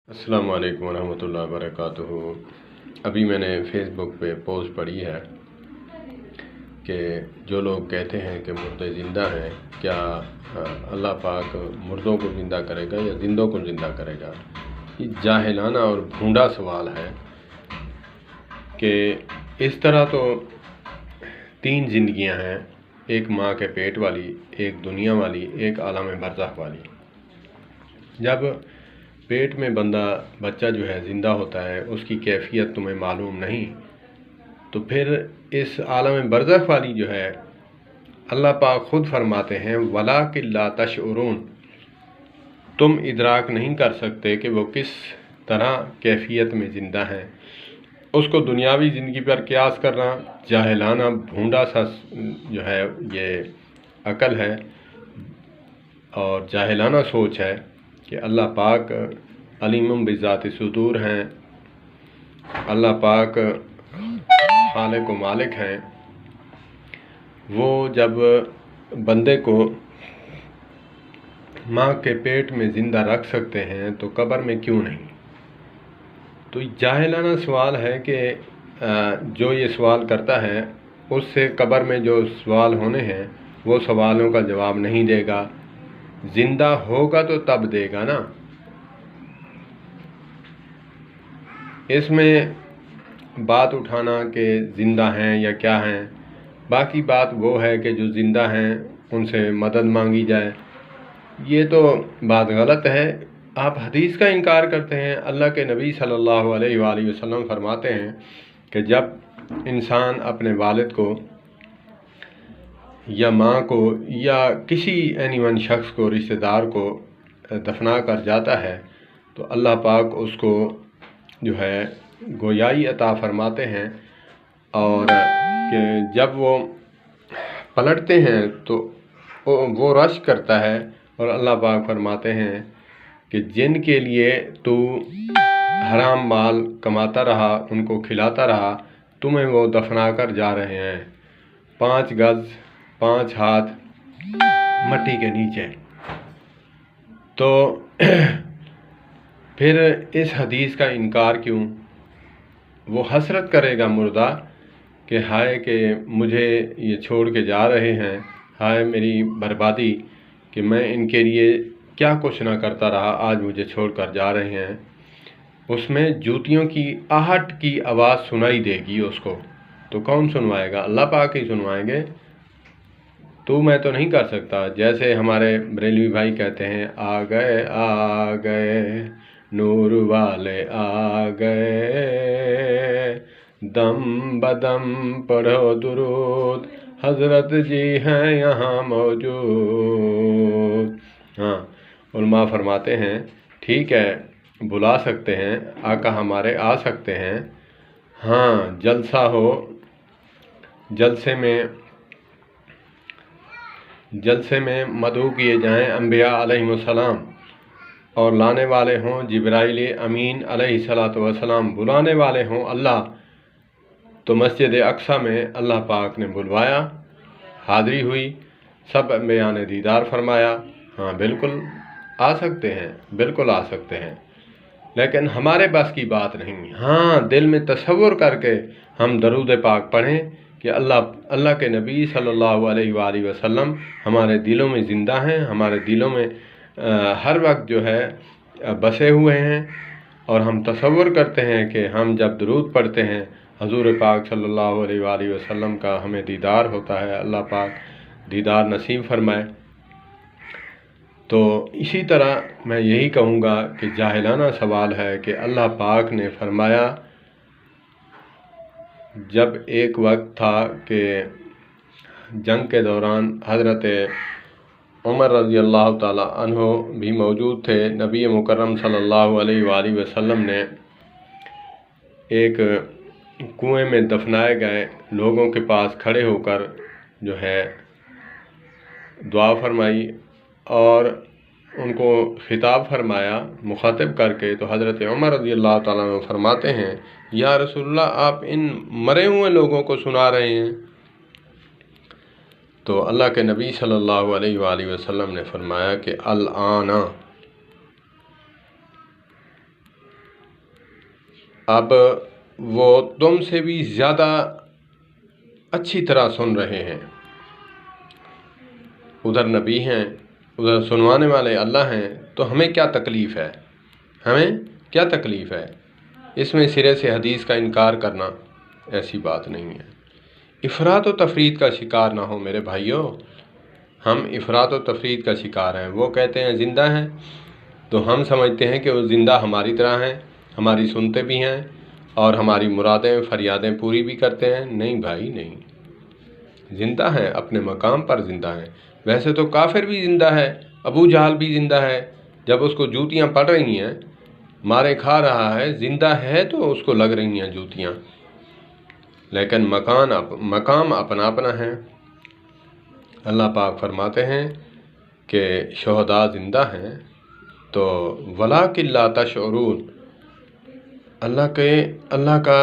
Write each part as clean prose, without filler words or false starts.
अस्सलामु अलैकुम वरहमतुल्लाहि वबरकातुहू। अभी मैंने फेसबुक पे पोस्ट पढ़ी है कि जो लोग कहते हैं कि मुर्दे ज़िंदा हैं, क्या अल्लाह पाक मुर्दों को ज़िंदा करेगा या ज़िंदों को ज़िंदा करेगा। ये जाहिलाना और भूंडा सवाल है कि इस तरह तो 3 ज़िंदगियां हैं, एक माँ के पेट वाली, एक दुनिया वाली, एक आलम बरज़ख वाली। जब पेट में बच्चा जो है ज़िंदा होता है, उसकी कैफियत तुम्हें मालूम नहीं, तो फिर इस आलम बरज़ख वाली जो है, अल्लाह पाक ख़ुद फरमाते हैं वलाकिन ला तशउरून, तुम इदराक नहीं कर सकते कि वो किस तरह कैफियत में ज़िंदा हैं। उसको दुनियावी ज़िंदगी पर क़यास करना जाहिलाना भूंडा सा जो है ये अकल है और जाहिलाना सोच है कि अल्लाह पाक अलीमुम बिज़ाति सुदूर हैं, अल्लाह पाक खालिक व मालिक हैं। वो जब बंदे को माँ के पेट में ज़िंदा रख सकते हैं तो कब्र में क्यों नहीं। तो जाहिलाना सवाल है कि जो ये सवाल करता है उससे कब्र में जो सवाल होने हैं वो सवालों का जवाब नहीं देगा। ज़िंदा होगा तो तब देगा ना। इसमें बात उठाना कि ज़िंदा हैं या क्या हैं, बाकी बात वो है कि जो ज़िंदा हैं उनसे मदद मांगी जाए, ये तो बात गलत है। आप हदीस का इनकार करते हैं। अल्लाह के नबी सल्लल्लाहु अलैहि वसल्लम फरमाते हैं कि जब इंसान अपने वालिद को या माँ को या किसी एनिवन शख्स को, रिश्तेदार को दफना कर जाता है तो अल्लाह पाक उसको जो है गोयाई अता फरमाते हैं, और कि जब वो पलटते हैं तो वो रश करता है और अल्लाह पाक फरमाते हैं कि जिनके लिए तू हराम माल कमाता रहा, उनको खिलाता रहा, तुम्हें वो दफना कर जा रहे हैं 5 गज 5 हाथ मट्टी के नीचे। तो फिर इस हदीस का इनकार क्यों। वो हसरत करेगा मुर्दा कि हाय कि मुझे ये छोड़ के जा रहे हैं, हाय मेरी बर्बादी कि मैं इनके लिए क्या कुछ ना करता रहा, आज मुझे छोड़ कर जा रहे हैं। उसमें जूतियों की आहट की आवाज़ सुनाई देगी उसको। तो कौन सुनवाएगा? अल्लाह पाक ही सुनवाएंगे। तू मैं तो नहीं कर सकता। जैसे हमारे बरेलवी भाई कहते हैं आ गए नूर वाले आ गए, दम बदम पढ़ो दुरूद, हज़रत जी हैं यहाँ मौजूद। हाँ, उलमा फरमाते हैं ठीक है, बुला सकते हैं, आका हमारे आ सकते हैं। हाँ, जलसा हो, जलसे में मदऊ किए जाएं अंबिया अलैहिमुस्सलाम और लाने वाले हों जिब्राइल अमीन अलैहिस्सलातु वस्सलाम, बुलाने वाले हों अल्लाह। तो मस्जिद अक्सा में अल्लाह पाक ने बुलवाया, हाज़री हुई, सब अंबिया ने दीदार फरमाया। हाँ बिल्कुल आ सकते हैं, बिल्कुल आ सकते हैं, लेकिन हमारे बस की बात नहीं। हाँ, दिल में तसव्वुर करके हम दरूद पाक पढ़ें कि अल्लाह के नबी सल्लल्लाहु अलैहि वसल्लम हमारे दिलों में ज़िंदा हैं, हमारे दिलों में हर वक्त जो है बसे हुए हैं। और हम तसव्वुर करते हैं कि हम जब दरूद पढ़ते हैं हजूर पाक सल्लल्लाहु अलैहि वसल्लम का हमें दीदार होता है। अल्लाह पाक दीदार नसीब फरमाए। तो इसी तरह मैं यही कहूँगा कि जाहिलाना सवाल है कि अल्लाह पाक ने फरमाया, जब एक वक्त था कि जंग के दौरान हज़रत उमर रज़ी अल्लाह ताला अन्हो भी मौजूद थे। नबी मुकर्रम सल्लल्लाहु अलैहि वसल्लम ने एक कुएं में दफनाए गए लोगों के पास खड़े होकर जो है दुआ फरमाई और उनको खिताब फरमाया मुखातिब करके। तो हज़रत उमर रज़ी अल्लाह ताला अन्हु फरमाते हैं, या रसूलल्लाह, आप इन मरे हुए लोगों को सुना रहे हैं। तो अल्लाह के नबी सल्लल्लाहु अलैहि वसल्लम ने फरमाया कि अल आना, اب وہ تم سے بھی زیادہ اچھی طرح سن رہے ہیں۔ ادھر نبی ہیں، ادھر سنوانے والے اللہ ہیں، تو ہمیں کیا تکلیف ہے؟ ہمیں کیا تکلیف ہے؟ اس میں سرے سے حدیث کا انکار کرنا ایسی بات نہیں ہے۔ افراط و تفرید کا شکار نہ ہو میرے بھائیوں، ہم افراط و تفرید کا شکار ہیں۔ وہ کہتے ہیں زندہ ہیں تو ہم سمجھتے ہیں کہ وہ زندہ ہماری طرح ہیں، ہماری سنتے بھی ہیں اور ہماری مرادیں فریادیں پوری بھی کرتے ہیں۔ نہیں بھائی نہیں، زندہ ہیں، اپنے مقام پر زندہ ہیں۔ ویسے تو کافر بھی زندہ ہے، ابو جہل بھی زندہ ہے، جب اس کو جوتیاں پڑ رہی ہیں، مارے کھا رہا ہے، زندہ ہے تو اس کو لگ رہی ہیں جوتیاں، لیکن مقام اپنا اپنا ہے۔ اللہ پاک فرماتے ہیں کہ شہداء زندہ ہیں تو وَلَٰكِن لَا تَشْعُرُونَ، اللہ کا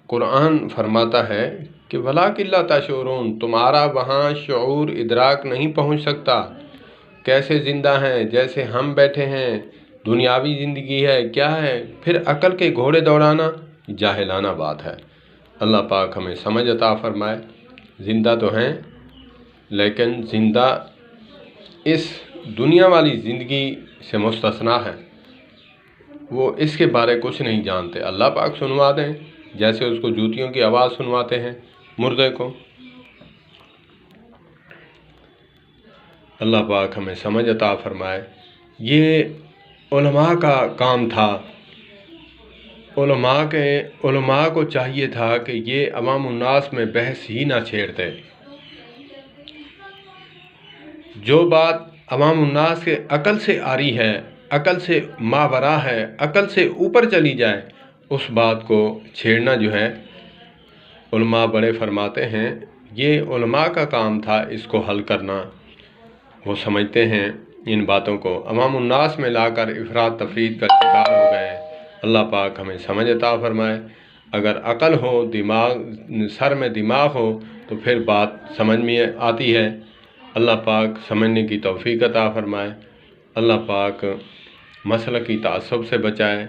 قرآن فرماتا ہے کہ وَلَٰكِن لَا تَشْعُرُونَ، تمہارا وہاں شعور ادراک نہیں پہنچ سکتا۔ کیسے زندہ ہیں؟ جیسے ہم بیٹھے ہیں، دنیاوی زندگی ہے، کیا ہے؟ پھر عقل کے گھوڑے دوڑانا جاہلانہ بات ہے۔ اللہ پاک ہمیں سمجھ عطا فرمائے۔ زندہ تو ہیں لیکن زندہ اس دنیا والی زندگی سے مستثنا ہے، وہ اس کے بارے کچھ نہیں جانتے۔ اللہ پاک سنوا دیں، جیسے اس کو جوتیوں کی آواز سنواتے ہیں مردے کو۔ اللہ پاک ہمیں سمجھ عطا فرمائے۔ یہ علماء کا کام تھا، علماء کو چاہیے تھا کہ یہ عوام الناس میں بحث ہی نہ چھیڑتے۔ جو بات عوام الناس کے عقل سے آری ہے، عقل سے ماورا ہے، عقل سے اوپر چلی جائے، اس بات کو چھیڑنا جو ہے، علماء بڑے فرماتے ہیں یہ علماء کا کام تھا اس کو حل کرنا۔ وہ سمجھتے ہیں ان باتوں کو، عوام الناس میں لا کر افراط تفرید کا شکار ہو گئے۔ اللہ پاک ہمیں سمجھ عطا فرمائے۔ اگر عقل ہو، سر میں دماغ ہو تو پھر بات سمجھ میں آتی ہے۔ اللہ پاک سمجھنے کی توفیق عطا فرمائے۔ اللہ پاک مسلکی تعصب سے بچائے۔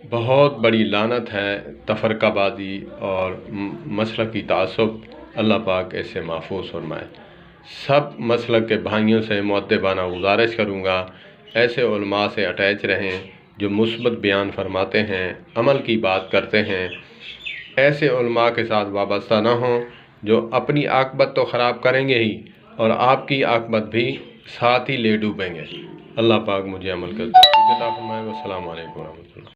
بہت بڑی لعنت ہے تفرقہ بازی اور مسلکی تعصب، اللہ پاک اس سے محفوظ فرمائے۔ سب مسلک کے بھائیوں سے مؤدبانہ گزارش کروں گا، ایسے علماء سے اٹیچ رہیں جو مثبت بیان فرماتے ہیں، عمل کی بات کرتے ہیں۔ ایسے علماء کے ساتھ وابستہ نہ ہوں جو اپنی عاقبت تو خراب کریں گے ہی اور آپ کی عاقبت بھی ساتھ ہی لے ڈوبیں گے۔ اللہ پاک مجھے عمل کرتے توفیق عطا فرمائے۔ والسلام علیکم ورحمۃ اللہ۔